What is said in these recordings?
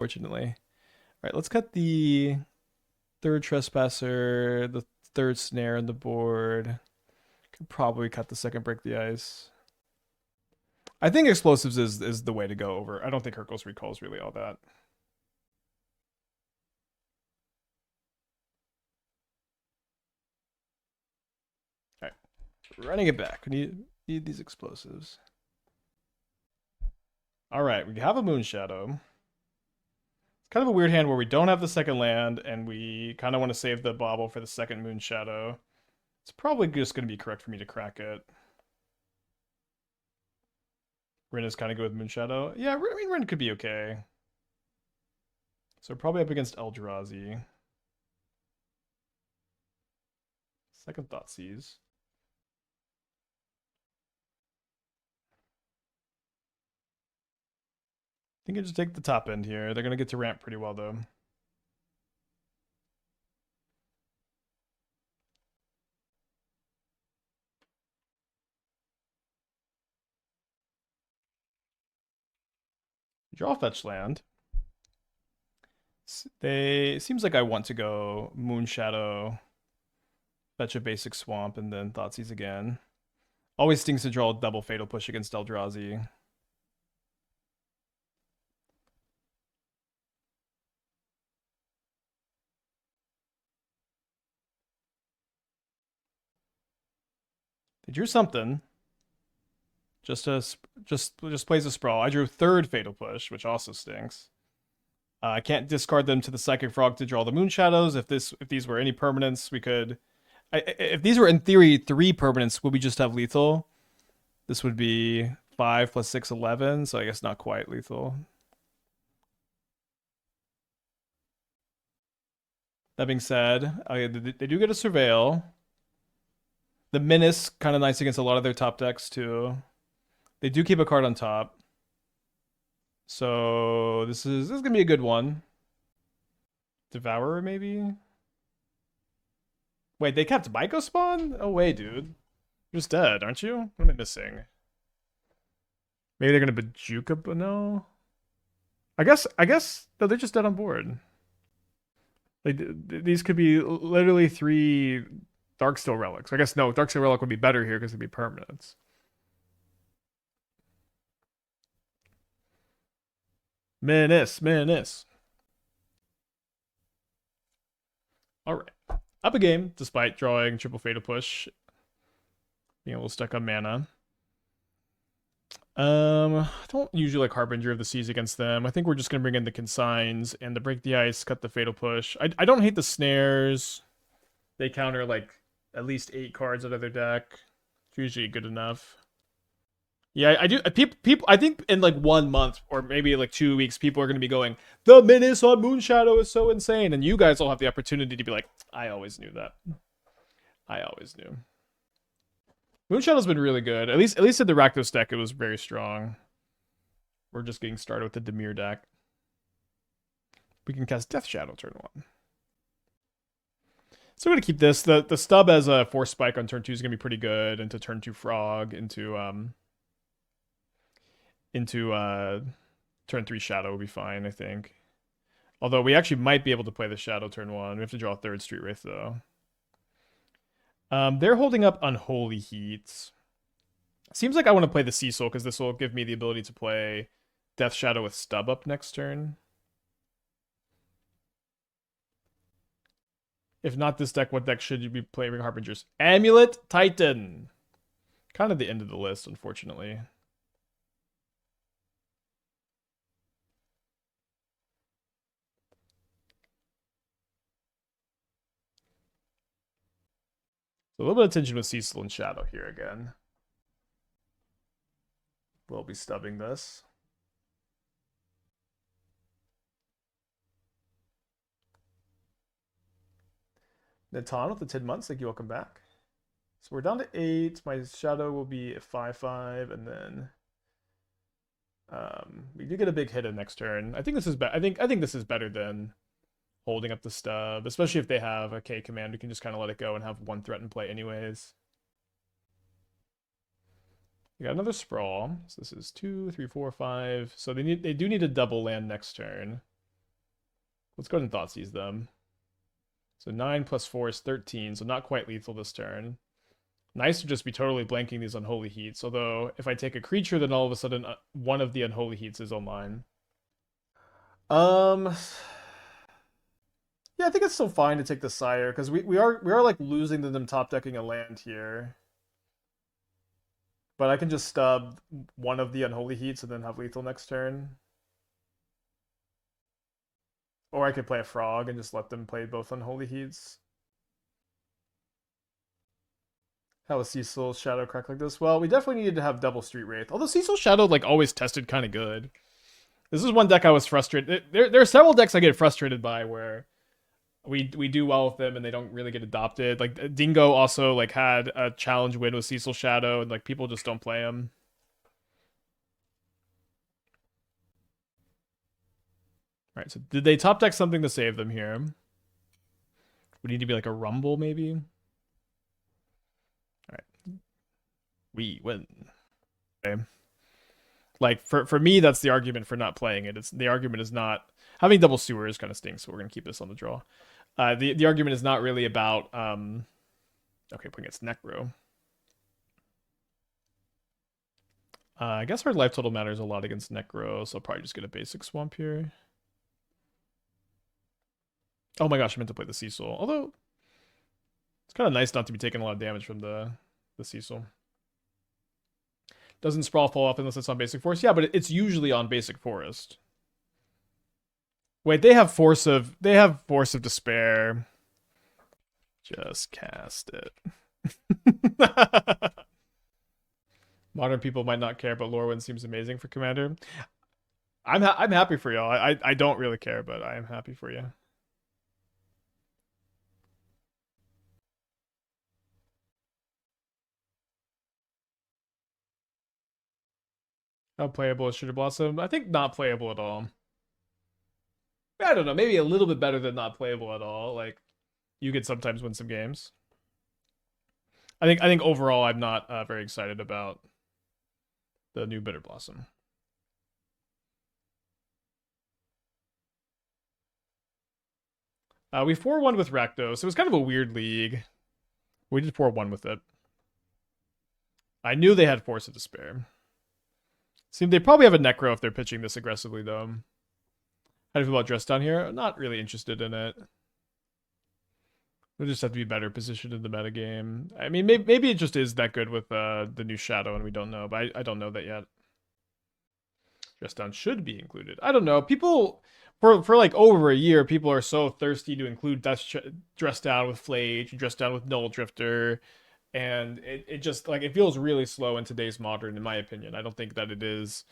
Fortunately. All right, let's cut the third Trespasser, the third Snare on the board. Could probably cut the second Break the Ice. I think Explosives is the way to go over. I don't think Hurkyl's Recall is really all that. All right, running it back. We need these Explosives. All right, we have a Moonshadow. It's kind of a weird hand where we don't have the second land, and we kind of want to save the Bauble for the second Moonshadow. It's probably just going to be correct for me to crack it. Rin is kind of good with Moonshadow. Yeah, I mean, Rin could be okay. So probably up against Eldrazi. Second Thoughtseize. I think I just take the top end here. They're going to get to ramp pretty well, though. Draw fetch land. It seems like I want to go Moonshadow, fetch a basic swamp, and then Thoughtseize again. Always stings to draw a double Fatal Push against Eldrazi. They drew something. Just plays a sprawl. I drew third Fatal Push, which also stinks. I can't discard them to the Psychic Frog to draw the Moonshadows. If these were any permanents, we could. If these were in theory 3 permanents, would we just have lethal? This would be 5 plus 6, 11. So I guess not quite lethal. That being said, they do get a Surveil. The Menace, kind of nice against a lot of their top decks too. They do keep a card on top. So this is gonna be a good one. Devourer, maybe? Wait, they kept Myco Spawn? Oh wait, dude. You're just dead, aren't you? What am I missing? Maybe they're gonna Bajuka, but no. I guess no, they're just dead on board. These could be literally 3 Darksteel Relics. I guess no, Darksteel Relic would be better here because it'd be permanents. Menace. Alright. Up a game, despite drawing triple Fatal Push. Being a little stuck on mana. I don't usually like Harbinger of the Seas against them. I think we're just going to bring in the Consigns and the Break the Ice, cut the Fatal Push. I don't hate the Snares. They counter like at least 8 cards out of their deck. It's usually good enough. Yeah, I do. People, I think in like 1 month or maybe like 2 weeks, people are going to be going, the Menace on Moonshadow is so insane. And you guys all have the opportunity to be like, I always knew that. I always knew. Moonshadow's been really good. At least in the Rakdos deck, it was very strong. We're just getting started with the Dimir deck. We can cast Death Shadow turn 1. So I'm gonna keep this. The stub as a Force Spike on turn 2 is gonna be pretty good. Into turn 2 Frog, into turn 3 Shadow will be fine, I think. Although we actually might be able to play the Shadow turn 1. We have to draw a third Street Wraith though. They're holding up Unholy Heat. Seems like I want to play the Cecil because this will give me the ability to play Death Shadow with Stub up next turn. If not this deck, what deck should you be playing Harbingers? Amulet Titan. Kind of the end of the list, unfortunately. So a little bit of tension with Cecil and Shadow here again. We'll be stubbing this. Natan with the 10 months. Thank you. Welcome back. So we're down to 8. My Shadow will be at 5/5, and then we do get a big hit in next turn. I think this is I think this is better than holding up the stub, especially if they have a K command. We can just kind of let it go and have 1 threat in play anyways. We got another sprawl. So this is 2, 3, 4, 5. So they do need a double land next turn. Let's go ahead and Thoughtseize them. So 9 plus 4 is 13, so not quite lethal this turn. Nice to just be totally blanking these Unholy Heats, although if I take a creature, then all of a sudden one of the Unholy Heats is online. Yeah, I think it's still fine to take the Sire, because we are like losing to them top decking a land here. But I can just stub one of the Unholy Heats and then have lethal next turn. Or I could play a Frog and just let them play both Unholy Heats. How was Cecil's Shadow crack like this? Well, we definitely needed to have double Street Wraith. Although Cecil's Shadow like always tested kind of good. This is one deck I was frustrated. There are several decks I get frustrated by where we do well with them and they don't really get adopted. Like Dingo also like had a challenge win with Cecil Shadow and like people just don't play him. All right, so did they top deck something to save them here? We need to be like a Rumble maybe. All right, we win. Okay. Like for me, that's the argument for not playing it. It's the argument is not having double sewers kind of stinks. So we're gonna keep this on the draw. The argument is not really about okay, putting its Necro. I guess our life total matters a lot against Necro, so I'll probably just get a basic swamp here. Oh my gosh, I meant to play the Cecil. Although it's kind of nice not to be taking a lot of damage from the Cecil. Doesn't Sprawl fall off unless it's on Basic Forest? Yeah, but it's usually on Basic Forest. Wait, they have Force of Despair. Just cast it. Modern people might not care, but Lorwyn seems amazing for Commander. I'm happy for y'all. I don't really care, but I am happy for you. How playable is Sugar Blossom? I think not playable at all. I don't know, maybe a little bit better than not playable at all. Like you could sometimes win some games. I think overall I'm not very excited about the new Bitter Blossom. We 4-1 with Rakdos. It was kind of a weird league. We did 4-1 with it. I knew they had Force of Despair. Seemed they probably have a Necro if they're pitching this aggressively, though. How do you feel about Dress Down here? Not really interested in it. We'll just have to be better positioned in the metagame. I mean, maybe it just is that good with the new Shadow, and we don't know, but I don't know that yet. Dress Down should be included. I don't know. People, for like over a year, people are so thirsty to include Dress Down with Flage, Dress Down with Null Drifter, and it just like it feels really slow in today's Modern, in my opinion. I don't think that it is.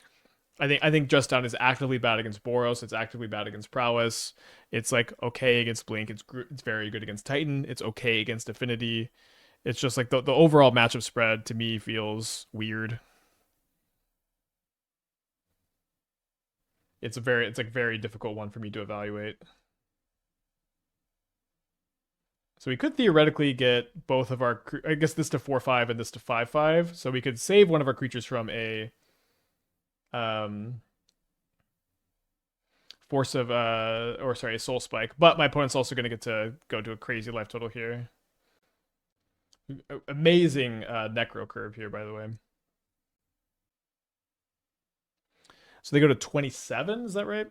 I think Dress Down is actively bad against Boros. It's actively bad against Prowess. It's like okay against Blink. It's very good against Titan. It's okay against Affinity. It's just like the overall matchup spread to me feels weird. It's like very difficult one for me to evaluate. So we could theoretically get both of our, I guess this to 4/5 and this to 5/5. So we could save one of our creatures from a force of or sorry, a soul spike. But my opponent's also gonna get to go to a crazy life total here. Amazing necro curve here, by the way. So they go to 27, is that right?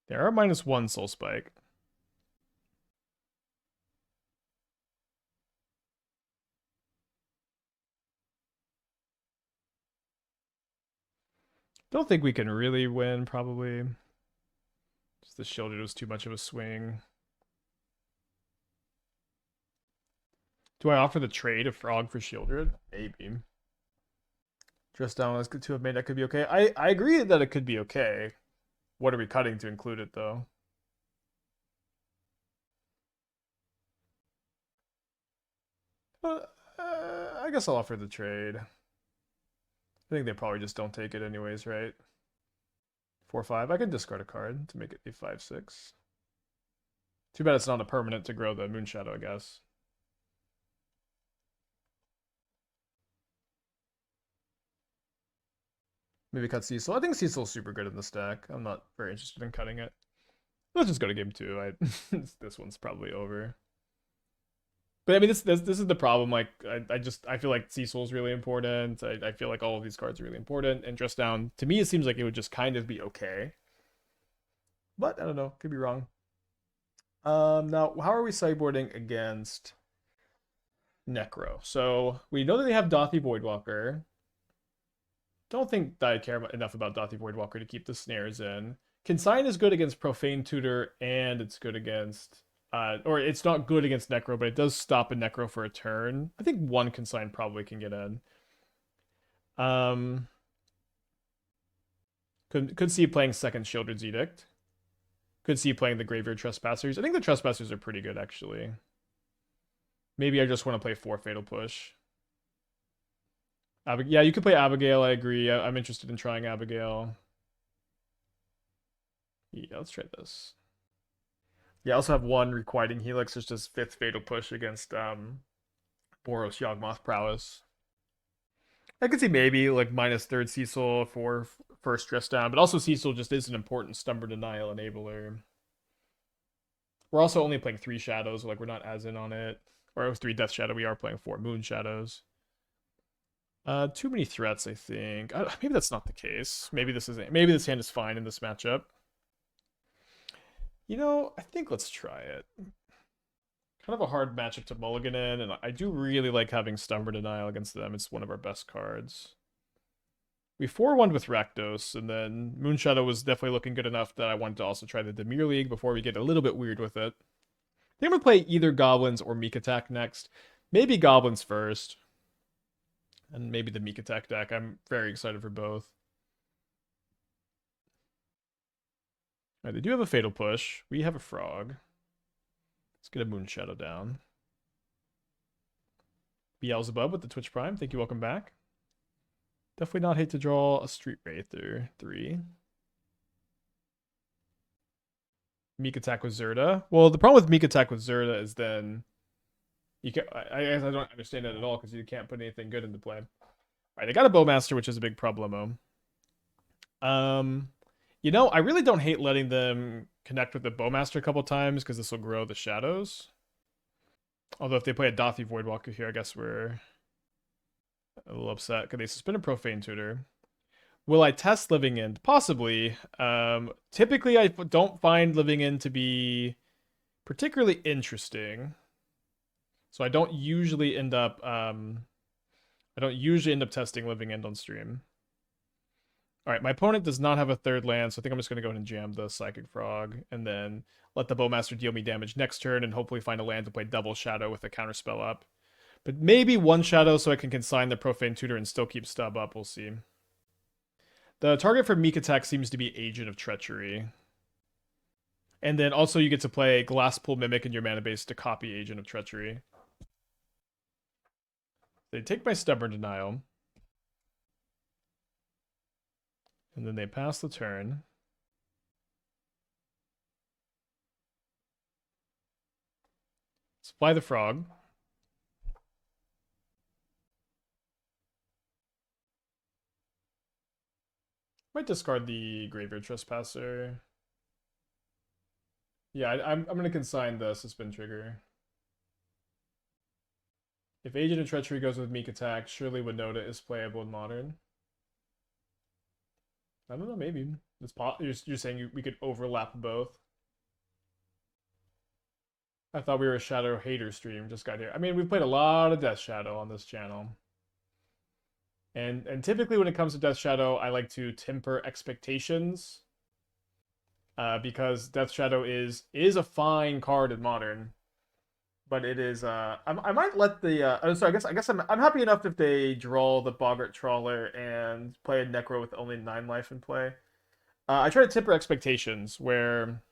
There are -1 soul spike. Don't think we can really win, probably. Just the Sheoldred was too much of a swing. Do I offer the trade of Frog for Sheoldred? Maybe. Dress Down as good to have made that could be okay. I agree that it could be okay. What are we cutting to include it, though? I guess I'll offer the trade. I think they probably just don't take it anyways, right? 4/5. I can discard a card to make it a 5/6. Too bad it's not a permanent to grow the Moonshadow, I guess. Maybe cut Cecil. I think Cecil's super good in this deck. I'm not very interested in cutting it. Let's just go to game 2. This one's probably over. But I mean, this is the problem. Like, I feel like Cecil's really important. I feel like all of these cards are really important. And Dress Down, to me, it seems like it would just kind of be okay. But I don't know. Could be wrong. Now, how are we sideboarding against Necro? So we know that they have Dothy Voidwalker. Don't think that I care enough about Dothy Voidwalker to keep the snares in. Consign is good against Profane Tutor, and it's good against... or it's not good against Necro, but it does stop a Necro for a turn. I think one Consign probably can get in. Could see playing second Sheoldred's Edict. Could see playing the Graveyard Trespassers. I think the Trespassers are pretty good, actually. Maybe I just want to play 4 Fatal Push. Yeah, you could play Abigail, I agree. I'm interested in trying Abigail. Yeah, let's try this. Yeah, I also have 1 Requiting Helix. It's just 5th Fatal Push against Boros Yawgmoth Prowess. I could see maybe like minus 3rd Cecil for first Dress Down, but also Cecil just is an important Stubborn Denial enabler. We're also only playing 3 Shadows, like we're not as in on it. Or it was 3 Death Shadow, we are playing 4 Moonshadows. Too many threats, I think. Maybe that's not the case. Maybe this hand is fine in this matchup. You know, I think let's try it. Kind of a hard matchup to mulligan in, and I do really like having Stubborn Denial against them. It's one of our best cards. We 4-1'd with Rakdos, and then Moonshadow was definitely looking good enough that I wanted to also try the Dimir League before we get a little bit weird with it. I think I'm going to play either Goblins or Meek Attack next. Maybe Goblins first. And maybe the Meek Attack deck. I'm very excited for both. Alright, they do have a Fatal Push. We have a Frog. Let's get a Moonshadow down. Beelzebub with the Twitch Prime. Thank you, welcome back. Definitely not hate to draw a Street Wraith or 3. Meek Attack with Zerda. Well, the problem with Meek Attack with Zerda is then... I don't understand it at all because you can't put anything good into play. Alright, they got a Bowmaster, which is a big problemo. You know, I really don't hate letting them connect with the Bowmaster a couple times because this will grow the shadows. Although if they play a Dothy Voidwalker here, I guess we're a little upset. Could they suspend a Profane Tutor? Will I test Living End? Possibly. Typically, I don't find Living End to be particularly interesting. So I don't usually end up testing Living End on stream. Alright, my opponent does not have a 3rd land, so I think I'm just going to go ahead and jam the Psychic Frog, and then let the Bowmaster deal me damage next turn, and hopefully find a land to play double Shadow with a counterspell up. But maybe 1 Shadow so I can consign the Profane Tutor and still keep Stub up, we'll see. The target for Meek Attack seems to be Agent of Treachery. And then also you get to play Glasspool Mimic in your mana base to copy Agent of Treachery. They take my Stubborn Denial. And then they pass the turn. Supply the Frog. Might discard the Graveyard Trespasser. Yeah, I'm going to consign the Suspend Trigger. If Agent of Treachery goes with Meek Attack, surely Winota is playable in Modern. I don't know, maybe. You're saying we could overlap both? I thought we were a Shadow hater stream, just got here. I mean, we've played a lot of Death Shadow on this channel. And typically when it comes to Death Shadow, I like to temper expectations. Because Death Shadow is a fine card in Modern. But it is, I might let the, so I guess I'm happy enough if they draw the Boggart Trawler and play a Necro with only 9 life in play. I try to temper expectations where,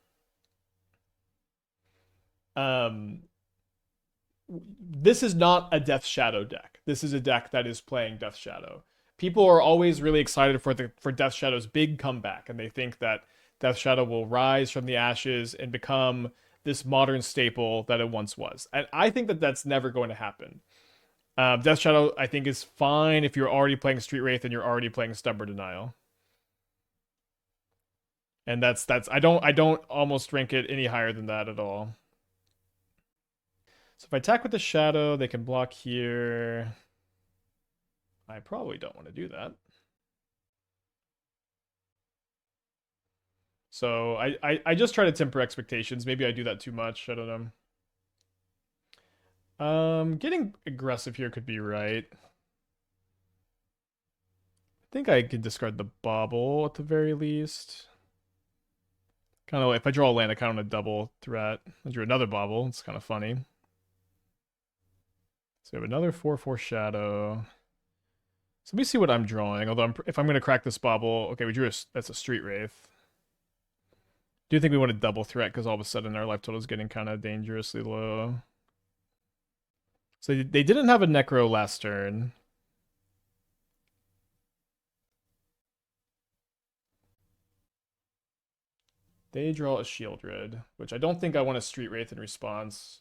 this is not a Death Shadow deck. This is a deck that is playing Death Shadow. People are always really excited for Death Shadow's big comeback, and they think that Death Shadow will rise from the ashes and become this modern staple that it once was. And I think that that's never going to happen. Death Shadow, I think, is fine if you're already playing Street Wraith and you're already playing Stubborn Denial. And that's I don't almost rank it any higher than that at all. So if I attack with the shadow, they can block here. I probably don't want to do that. So I just try to temper expectations. Maybe I do that too much. I don't know. Getting aggressive here could be right. I think I can discard the Bauble at the very least. Kind of like if I draw a land, I kind of want a double threat. I drew another Bauble. It's kind of funny. So we have another 4/4 shadow. So let me see what I'm drawing. Although if I'm going to crack this Bauble, okay, that's a Street Wraith. Do you think we want a double threat because all of a sudden our life total is getting kind of dangerously low? So they didn't have a Necro last turn. They draw a Sheoldred, which I don't think I want a Street Wraith in response.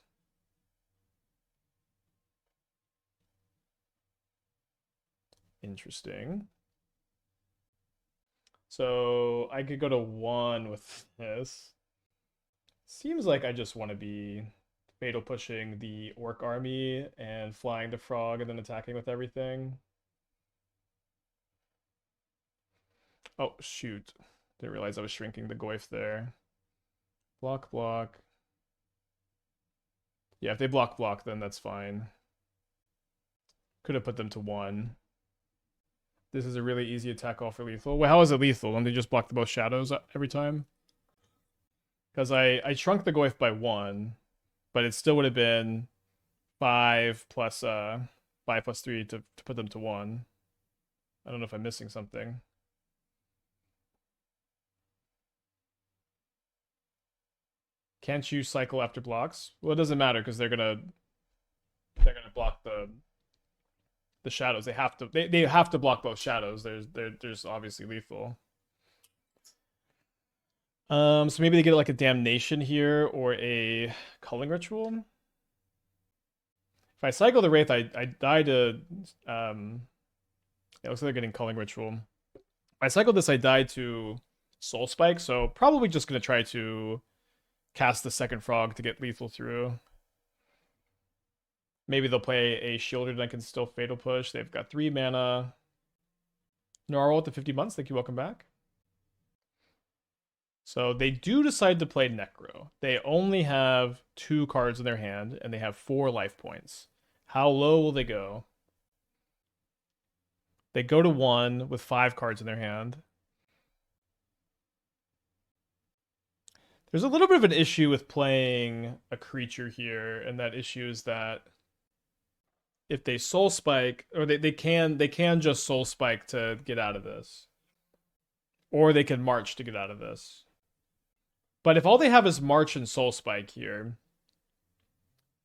Interesting. So I could go to 1 with this. Seems like I just want to be fatal pushing the Orc army and flying the frog and then attacking with everything. Oh, shoot. Didn't realize I was shrinking the Goyf there. Block, block. Yeah, if they block, block, then that's fine. Could have put them to 1. This is a really easy attack all for lethal. Well, how is it lethal? Don't they just block the both shadows every time? Because I shrunk the Goyf by 1, but it still would have been 5 plus 3 to put them to 1. I don't know if I'm missing something. Can't you cycle after blocks? Well, it doesn't matter because they're gonna block the shadows. They have to block both shadows. There's obviously lethal. So maybe they get like a damnation here or a culling ritual. If I cycle the wraith, I die to yeah, looks like they're getting culling ritual. If I cycle this, I die to soul spike, so probably just gonna try to cast the second frog to get lethal through. Maybe they'll play a Sheoldred and I can still fatal push. They've got 3 mana. Narwhal at the 50 months. Thank you. Welcome back. So they do decide to play Necro. They only have 2 cards in their hand and they have 4 life points. How low will they go? They go to 1 with 5 cards in their hand. There's a little bit of an issue with playing a creature here, and that issue is that if they soul spike, or they can just soul spike to get out of this. Or they can march to get out of this. But if all they have is march and soul spike here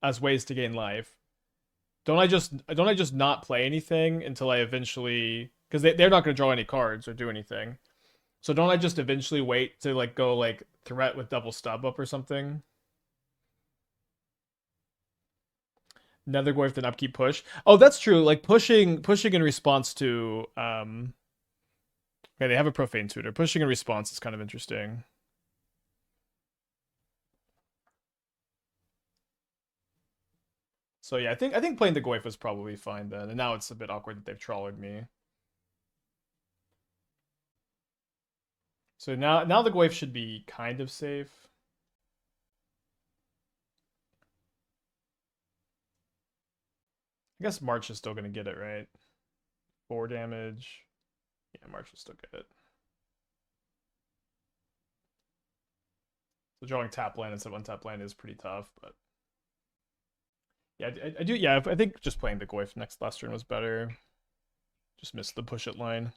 as ways to gain life, don't I just not play anything until I eventually, because they're not going to draw any cards or do anything. So don't I just eventually wait to like go like threat with double stub up or something? Nethergoyf then upkeep push. Oh, that's true. Like pushing in response to okay, they have a profane tutor. Pushing in response is kind of interesting. So yeah, I think playing the Goyf was probably fine then, and now it's a bit awkward that they've trawlered me. So now the Goyf should be kind of safe. I guess March is still gonna get it, right? 4 damage. Yeah, March will still get it. So drawing tap land instead of untap land is pretty tough, but yeah, I do. Yeah, I think just playing the Goyf last turn was better. Just missed the push it line.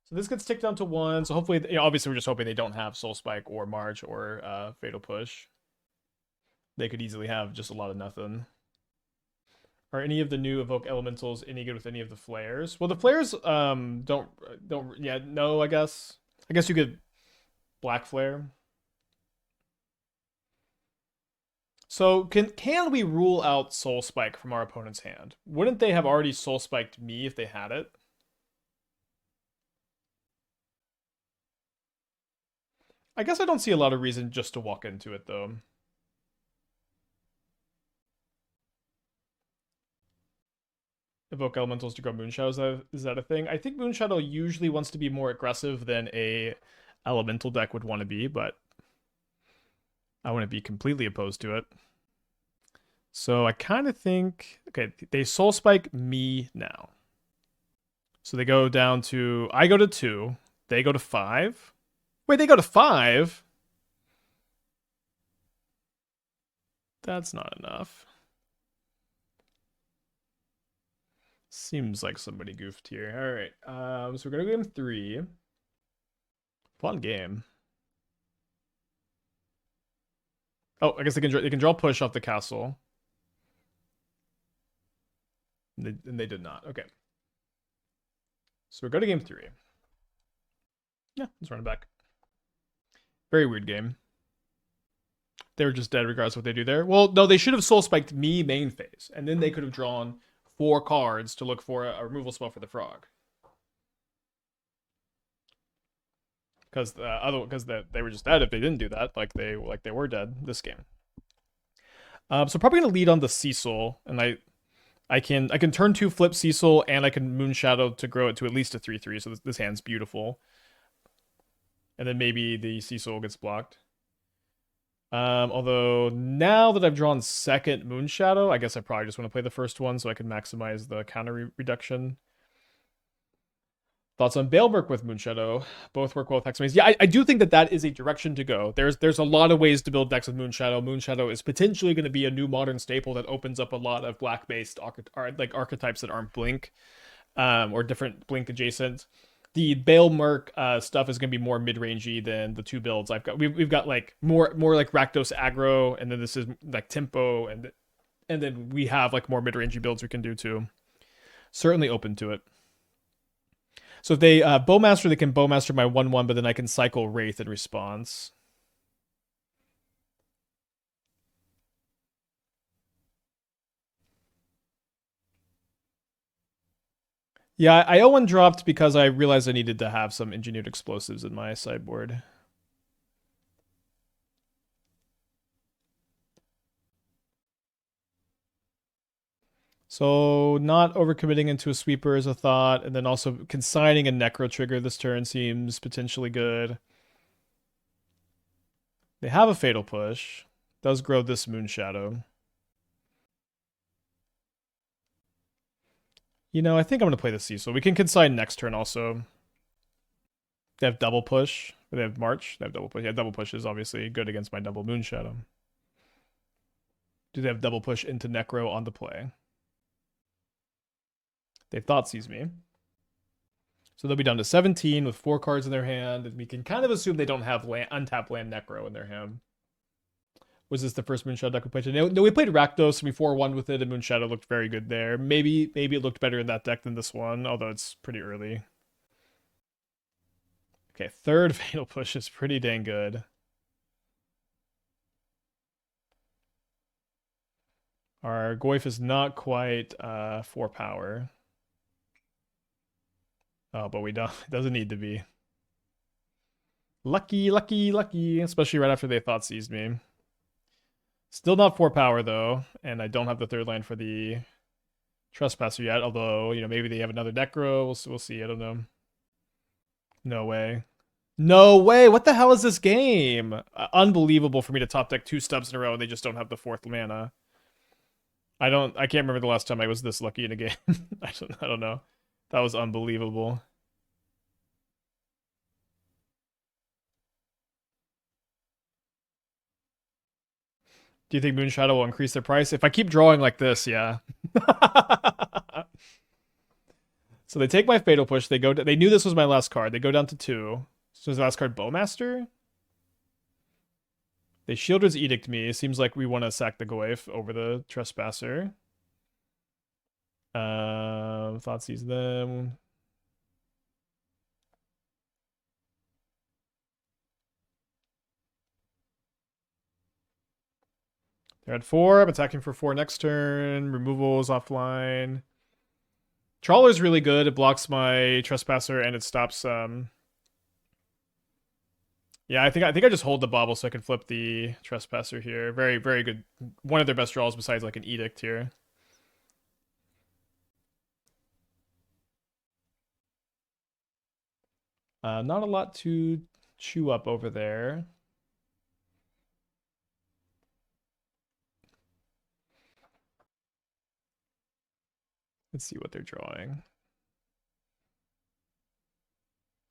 So this gets ticked down to 1. So hopefully, you know, obviously we're just hoping they don't have Soul Spike or March or Fatal Push. They could easily have just a lot of nothing. Are any of the new evoke elementals any good with any of the flares? Well, the flares don't yeah, no, I guess. I guess you could black flare. So can we rule out Soul Spike from our opponent's hand? Wouldn't they have already Soul Spiked me if they had it? I guess I don't see a lot of reason just to walk into it, though. Evoke elementals to go Moonshadow, is that a thing? I think Moonshadow usually wants to be more aggressive than a elemental deck would want to be, but I wouldn't be completely opposed to it. So I kind of think, okay, they Soul Spike me now. So they go down to, I go to 2, they go to 5. Wait, they go to 5? That's not enough. Seems like somebody goofed here. All right, so we're gonna go game 3. Fun game. Oh, I guess they can draw push off the castle. And they did not. Okay. So we're going to game 3. Yeah, let's run it back. Very weird game. They were just dead regardless of what they do there. Well, no, they should have soul spiked me main phase, and then they could have drawn 4 cards to look for a removal spell for the frog. Because they were just dead if they didn't do that, like they were dead this game. So probably gonna lead on the Cecil, and I can turn 2 flip Cecil, and I can Moonshadow to grow it to at least a 3/3. So this hand's beautiful. And then maybe the Cecil gets blocked. Although now that I've drawn second Moonshadow, I guess I probably just want to play the first one so I can maximize the counter reduction. Thoughts on Bauble with Moonshadow? Both work well with Hexmaze. Yeah, I do think that is a direction to go. There's a lot of ways to build decks with Moonshadow. Moonshadow is potentially going to be a new modern staple that opens up a lot of black-based archetypes that aren't Blink, or different Blink adjacent. The Bale Merc stuff is going to be more mid-rangey than the 2 builds I've got. We've got like more like Rakdos aggro, and then this is like tempo, and then we have like more mid-rangey builds we can do too. Certainly open to it. So if they Bowmaster, they can Bowmaster my 1/1, but then I can cycle Wraith in response. Yeah, I 0-1 dropped because I realized I needed to have some engineered explosives in my sideboard. So not overcommitting into a sweeper is a thought, and then also consigning a Necro trigger this turn seems potentially good. They have a Fatal Push. Does grow this Moonshadow. You know, I think I'm going to play the Cecil. We can consign next turn also. They have double push. They have March. They have double push. Yeah, double push is obviously good against my double Moonshadow. Do they have double push into Necro on the play? They Thoughtseize me. So they'll be down to 17 with 4 cards in their hand, and we can kind of assume they don't have untapped land Necro in their hand. Was this the first Moonshadow deck we played today? No, we played Rakdos, and we 4-1 with it, and Moonshadow looked very good there. Maybe it looked better in that deck than this one, although it's pretty early. Okay, third Fatal Push is pretty dang good. Our Goyf is not quite 4 power. Oh, but we don't. It doesn't need to be. Lucky, lucky, lucky. Especially right after they Thoughtseize me. Still not 4 power, though. And I don't have the 3rd line for the Trespasser yet. Although, you know, maybe they have another Necro. We'll see. I don't know. No way. No way! What the hell is this game? Unbelievable for me to top deck 2 stubs in a row and they just don't have the 4th mana. I can't remember the last time I was this lucky in a game. I don't know. That was unbelievable. Do you think Moonshadow will increase their price? If I keep drawing like this, yeah. So they take my Fatal Push. They knew this was my last card. They go down to 2. So is the last card Bowmaster? They Sheoldred's Edict me. It seems like we want to sack the Goyf over the Trespasser. Thoughtseize them. They're at 4. I'm attacking for 4 next turn. Removal is offline. Trawler's really good. It blocks my Trespasser and it stops Yeah, I think I just hold the Bauble so I can flip the Trespasser here. Very, very good. One of their best draws besides like an Edict here. Not a lot to chew up over there. Let's see what they're drawing.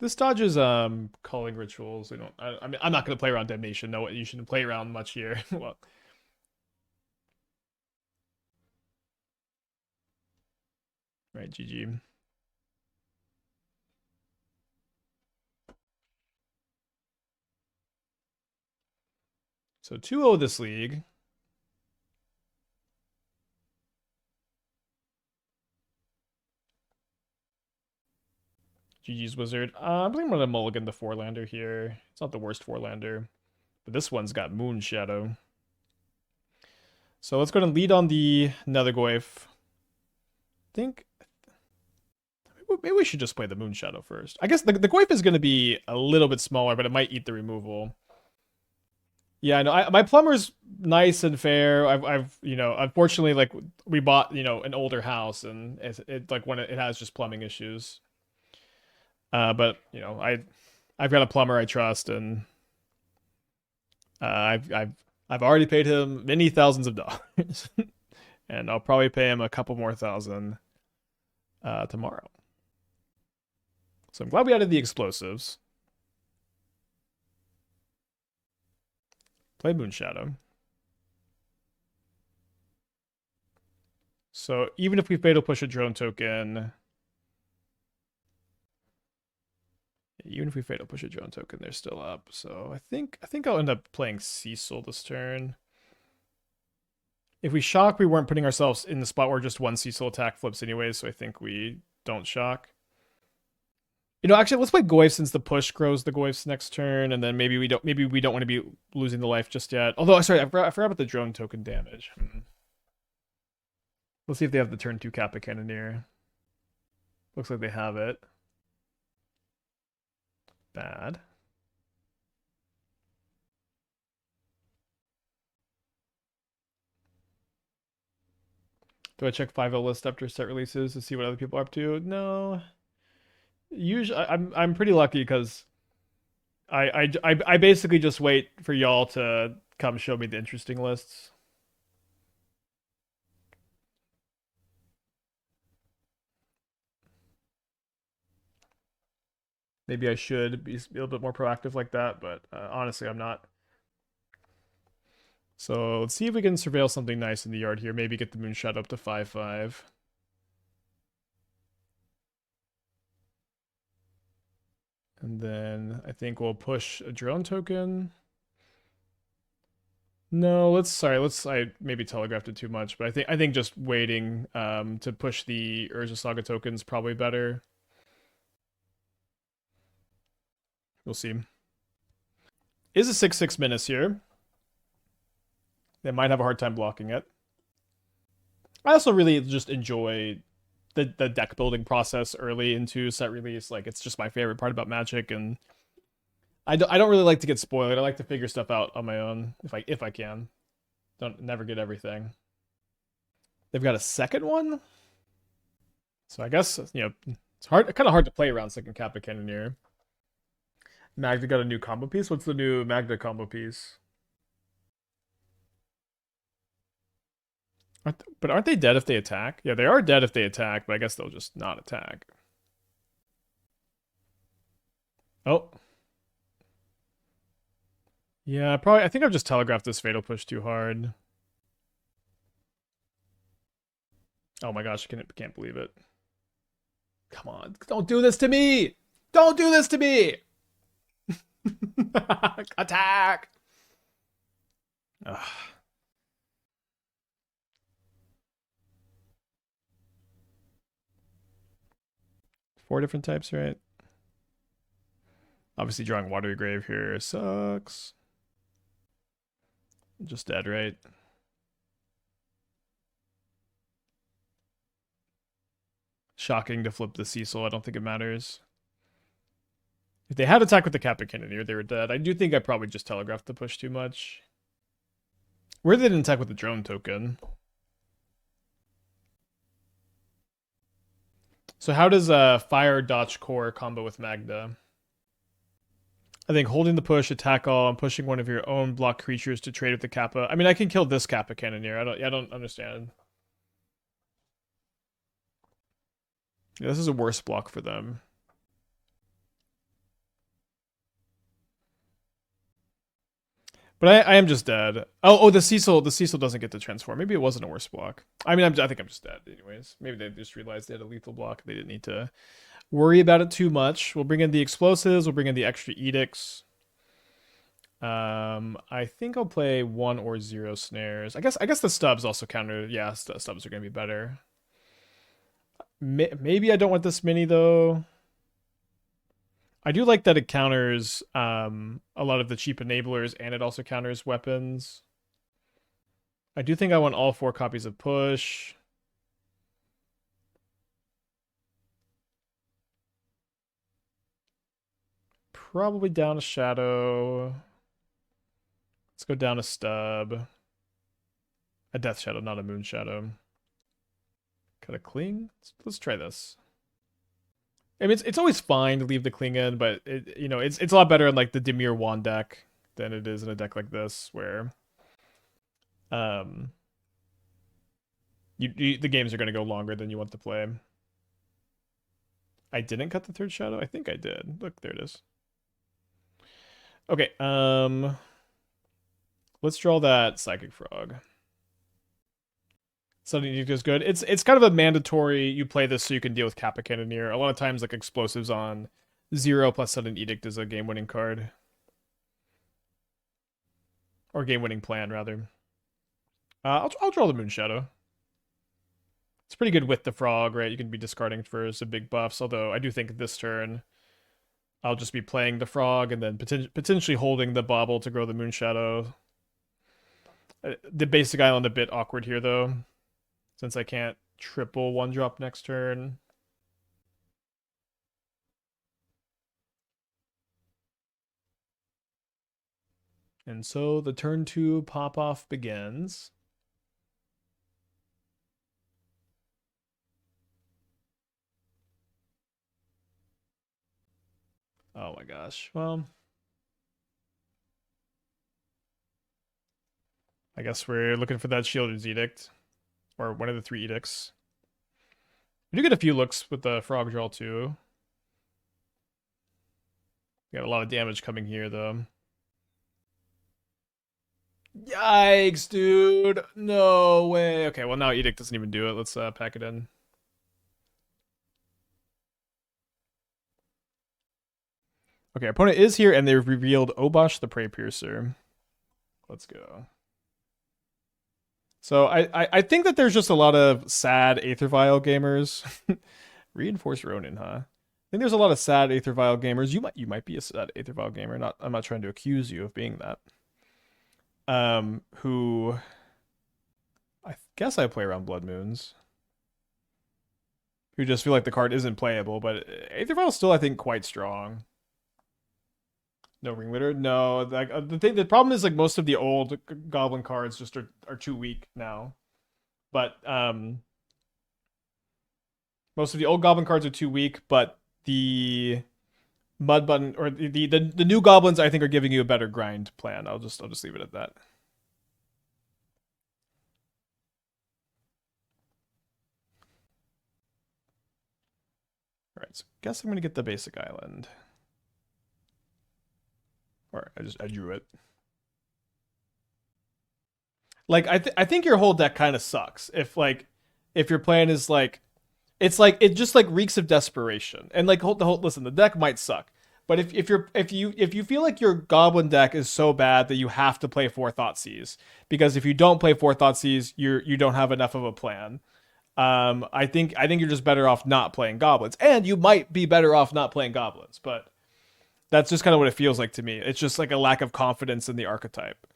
This dodges calling rituals. We don't. I mean, I'm not gonna play around damnation. No, you shouldn't play around much here. Well, right, GG. So 2-0 this league. GG's Wizard. I believe I'm gonna mulligan the 4-lander here. It's not the worst 4-lander, but this one's got Moonshadow. So let's go and lead on the Nethergoyf. I think maybe we should just play the Moonshadow first. I guess the Goyf is going to be a little bit smaller, but it might eat the removal. Yeah, no, my plumber's nice and fair. I've unfortunately, like we bought, an older house, and it like when it has just plumbing issues. But I've got a plumber I trust, and I've already paid him many thousands of dollars, and I'll probably pay him a couple more thousand tomorrow. So I'm glad we added the explosives. Play Moonshadow. So even if we fatal push a drone token, they're still up. So I think I'll end up playing Cecil this turn. If we shock, we weren't putting ourselves in the spot where just one Cecil attack flips anyways, so I think we don't shock. Actually, let's play Goyf since the push grows the Goyfs next turn, and then maybe we don't want to be losing the life just yet. Although, sorry, I forgot about the drone token damage. Let's see if they have the turn 2 Kappa Cannoneer. Looks like they have it. Bad. Do I check 5L list after set releases to see what other people are up to? No. Usually, I'm pretty lucky because I basically just wait for y'all to come show me the interesting lists. Maybe I should be a little bit more proactive like that, but honestly, I'm not. So let's see if we can surveil something nice in the yard here. Maybe get the Moonshot up to 5/5. And then I think we'll push a drone token. No, I maybe telegraphed it too much, but I think just waiting to push the Urza Saga tokens probably better. We'll see. Is a 6/6 menace here. They might have a hard time blocking it. I also really just enjoy the deck building process early into set release. Like it's just my favorite part about Magic, and I don't really like to get spoiled. I like to figure stuff out on my own if I can. Don't never get everything. They've got a second one, so I guess it's kind of hard to play around second Kappa Cannoneer. Magda got a new combo piece. What's the new Magda combo piece? But aren't they dead if they attack? Yeah, they are dead if they attack, but I guess they'll just not attack. Oh. Yeah, probably. I think I've just telegraphed this fatal push too hard. Oh my gosh, I can't believe it. Come on, don't do this to me! Don't do this to me! Attack! Ugh. Four different types, right? Obviously, drawing Watery Grave here sucks. Just dead, right? Shocking to flip the Cecil. I don't think it matters. If they had attack with the Kappa Cannoneer, they were dead. I do think I probably just telegraphed the push too much. Where did they attack with the drone token? So how does Fire Dodge Core combo with Magda? I think holding the push, attack all, and pushing one of your own block creatures to trade with the Kappa. I mean, I can kill this Kappa Cannoneer. I don't understand. Yeah, this is a worse block for them. But I am just dead. Oh, the Cecil doesn't get to transform. Maybe it wasn't a worse block. I mean, I think I'm just dead anyways. Maybe they just realized they had a lethal block. They didn't need to worry about it too much. We'll bring in the explosives. We'll bring in the extra edicts. I think I'll play 1 or 0 snares. I guess the stubs also counter. Yeah, stubs are gonna be better. Maybe I don't want this mini though. I do like that it counters a lot of the cheap enablers, and it also counters weapons. I do think I want all 4 copies of push. Probably down a shadow. Let's go down a stub. A death shadow, not a Moonshadow. Cut a cling? Let's try this. I mean, it's always fine to leave the cling in, but it's a lot better in like the Dimir wand deck than it is in a deck like this, where the games are going to go longer than you want to play. I didn't cut the 3rd shadow. I think I did. Look, there it is. Okay, let's draw that Psychic Frog. Sudden Edict is good. It's kind of a mandatory, you play this so you can deal with Kappa Cannoneer. A lot of times, like, explosives on 0 plus Sudden Edict is a game-winning card. Or game-winning plan, rather. I'll draw the Moonshadow. It's pretty good with the frog, right? You can be discarding for some big buffs, although I do think this turn I'll just be playing the frog and then potentially holding the Bauble to grow the Moonshadow. The basic island a bit awkward here, though, since I can't triple 1-drop next turn. And so the turn 2 pop-off begins. Oh my gosh. Well, I guess we're looking for that Sheoldred's Edict. Or one of the 3 edicts. We do get a few looks with the frog draw too. Got a lot of damage coming here though. Yikes, dude. No way. Okay, well now Edict doesn't even do it. Let's pack it in. Okay, our opponent is here and they've revealed Obosh the Prey Piercer. Let's go. So I think that there's just a lot of sad Aether Vial gamers. Reinforced Ronin, huh? I think there's a lot of sad Aether Vial gamers. You might be a sad Aether Vial gamer. I'm not trying to accuse you of being that. Who I guess I play around Blood Moons. Who just feel like the card isn't playable, but Aether Vial is still, I think, quite strong. No Ringleader? No. Like the problem is like most of the old Goblin cards just are too weak now. But most of the old Goblin cards are too weak, but the Mud Button or the new Goblins I think are giving you a better grind plan. I'll just leave it at that. Alright, so I guess I'm gonna get the basic island. Or I drew it. Like I think your whole deck kind of sucks if your plan is like it's like it just like reeks of desperation. And like listen, the deck might suck. But if you feel like your Goblin deck is so bad that you have to play 4 Thoughtseize, because if you don't play 4 Thoughtseize, you don't have enough of a plan. I think you're just better off not playing Goblins. And you might be better off not playing Goblins, but that's just kind of what it feels like to me. It's just like a lack of confidence in the archetype.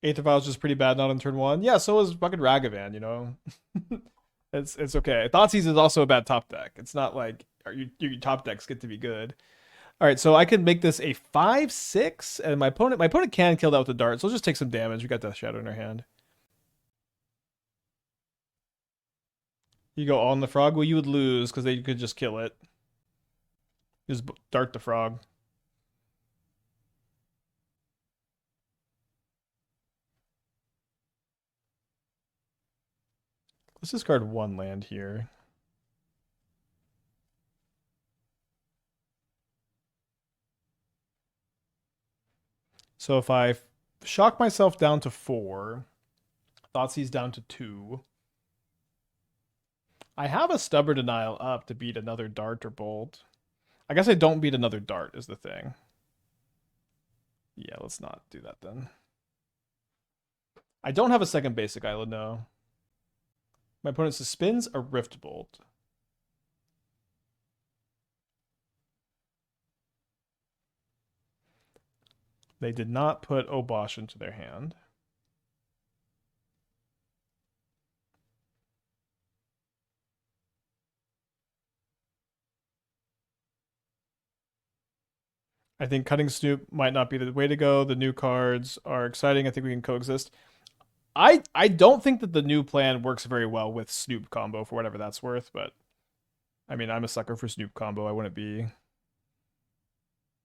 Aether Vial is just pretty bad not on turn 1. Yeah, so is fucking Ragavan, you know? It's okay. Thoughtseize is also a bad top deck. It's not like your top decks get to be good. All right, so I can make this a 5/6, and my opponent can kill that with the dart. So let's just take some damage. We got Death Shadow in our hand. You go all in the frog. Well, you would lose because they could just kill it. Just dart the frog. Let's discard one land here. So if I shock myself down to 4, Thoughtseize down to 2. I have a Stubborn Denial up to beat another dart or bolt. I guess I don't beat another dart is the thing. Yeah, let's not do that then. I don't have a second basic island, no. My opponent suspends a Rift Bolt. They did not put Obosh into their hand. I think cutting Snoop might not be the way to go. The new cards are exciting. I think we can coexist. I don't think that the new plan works very well with Snoop combo for whatever that's worth, but I mean, I'm a sucker for Snoop combo. I wouldn't be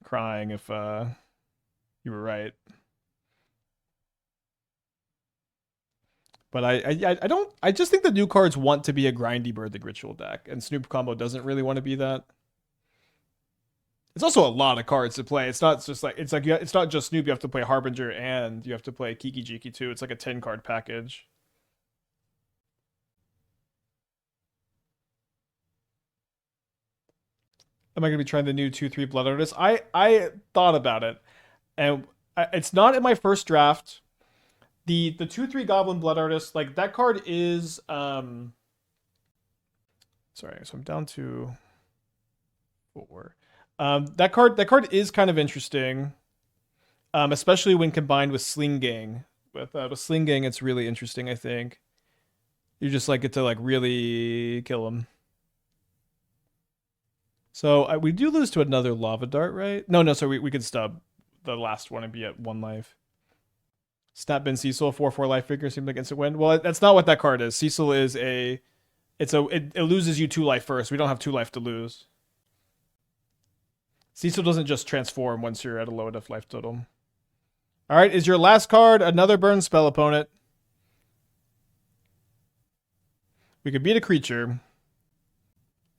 crying if you were right. But I just think the new cards want to be a grindy Birthing Ritual deck, and Snoop combo doesn't really want to be that. It's also a lot of cards to play. It's not just like it's not just Snoop. You have to play Harbinger and you have to play Kiki Jiki too. It's like a 10 card package. Am I going to be trying the new 2/3 Blood Artist? I thought about it, and it's not in my first draft. The 2/3 Goblin Blood Artist, like that card is sorry, so I'm down to 4. That card is kind of interesting, especially when combined with Sling Gang. With Sling Gang, it's really interesting. I think you just like get to like really kill him. So we do lose to another Lava Dart, right? No, sorry, we could stub the last one and be at 1 life. Snapbin Cecil, 4/4 life figure seems like instant win. Well, that's not what that card is. Cecil is it loses you 2 life first. We don't have 2 life to lose. Cecil doesn't just transform once you're at a low enough life total. All right, is your last card another burn spell opponent? We could beat a creature.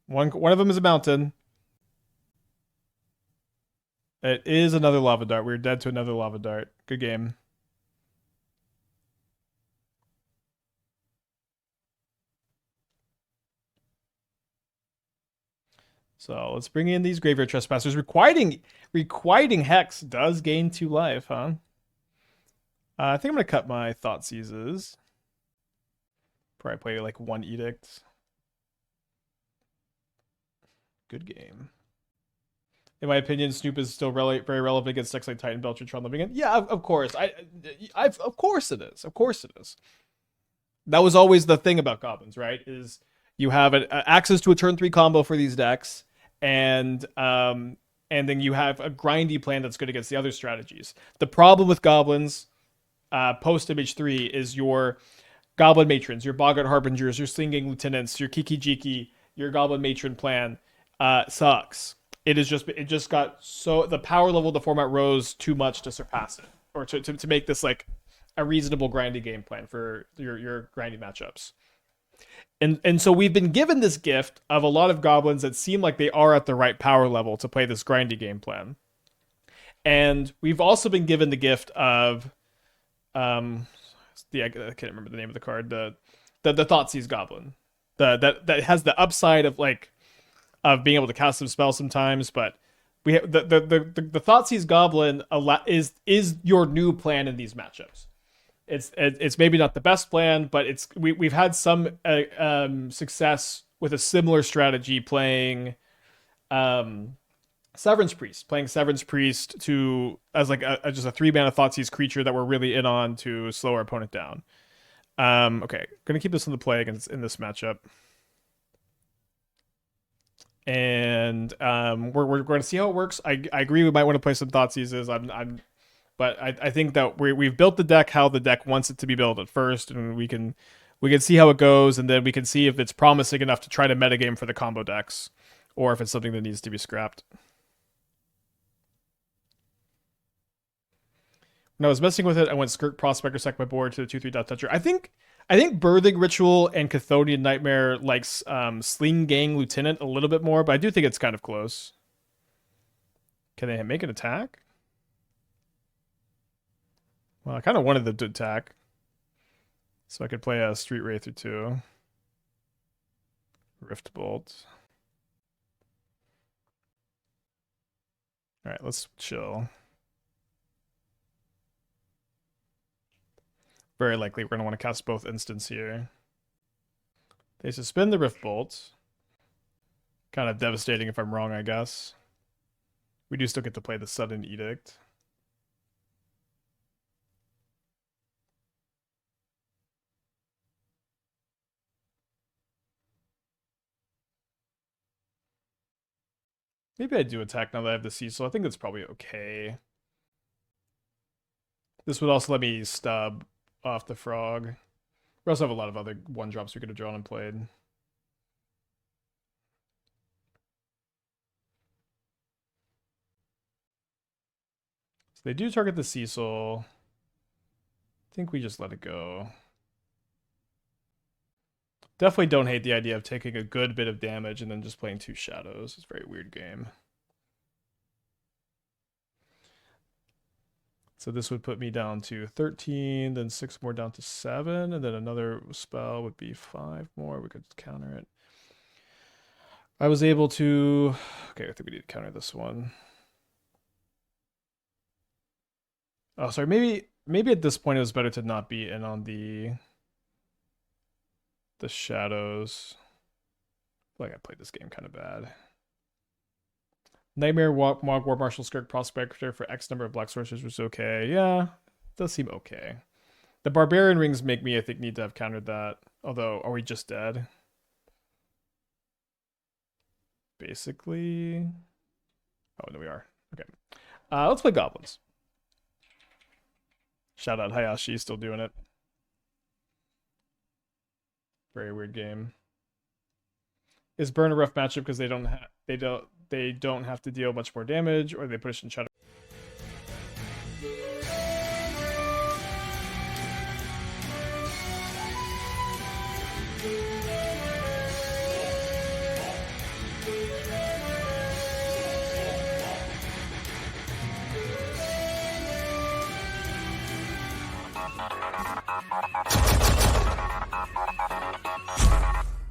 One of them is a mountain. It is another lava dart. We're dead to another lava dart. Good game. So let's bring in these Graveyard Trespassers. Requiting Hex does gain 2 life, huh? I think I'm going to cut my Thoughtseizes. Probably play like 1 Edict. Good game. In my opinion, Snoop is still very relevant against decks like Titan Belcher, Tron Living End. Yeah, of course. Of course it is. Of course it is. That was always the thing about Goblins, right? Is you have access to a turn 3 combo for these decks, and then you have a grindy plan that's good against the other strategies. The problem with Goblins post MH3 is your Goblin Matrons, your Boggart Harbingers, your Slinging Lieutenants, your Kiki Jiki, your Goblin Matron plan sucks. It just got so the power level of the format rose too much to surpass it, or to make this like a reasonable grindy game plan for your grindy matchups. And so we've been given this gift of a lot of goblins that seem like they are at the right power level to play this grindy game plan. And we've also been given the gift of I can't remember the name of the card, the Thoughtseize Goblin. That has the upside of being able to cast some spells sometimes, but we have the Thoughtseize Goblin is your new plan in these matchups. It's maybe not the best plan, but we've had some success with a similar strategy playing Severance Priest, as like just a 3-mana Thoughtseize creature that we're really in on to slow our opponent down. Okay, gonna keep this in the play against in this matchup. And we're going to see how it works. I agree we might want to play some Thoughtseizes. But I think that we've built the deck how the deck wants it to be built at first, and we can see how it goes, and then we can see if it's promising enough to try to metagame for the combo decks, or if it's something that needs to be scrapped. When I was messing with it, I went Skirk Prospector, sack my board to the 2/3 Death Toucher. I think Birthing Ritual and Chthonian Nightmare likes Sling Gang Lieutenant a little bit more, but I do think it's kind of close. Can they make an attack? Well, I kind of wanted them to attack, so I could play a Street Wraith or two. Rift Bolt. All right, let's chill. Very likely we're going to want to cast both instants here. They suspend the Rift Bolt. Kind of devastating if I'm wrong, I guess. We do still get to play the Sudden Edict. Maybe I do attack now that I have the Cecil. I think that's probably okay. This would also let me stub off the frog. We also have a lot of other 1-drops we could have drawn and played. So they do target the Cecil. I think we just let it go. Definitely don't hate the idea of taking a good bit of damage and then just playing 2 shadows. It's a very weird game. So this would put me down to 13, then 6 more down to 7, and then another spell would be 5 more. We could counter it. I was able to... Okay, I think we need to counter this one. Oh, sorry. Maybe at this point it was better to not be in on the shadows. I feel like I played this game kind of bad. Nightmare, War Marshal, Skirk Prospector for X number of black sorcerers was okay. Yeah, does seem okay. The Barbarian Rings make me, I think, need to have countered that. Although, are we just dead? Basically. Oh, no, we are. Okay. Let's play Goblins. Shout out Hayashi, still doing it. Very weird game. Is Burn a rough matchup because they don't have to deal much more damage, or they push and shadow?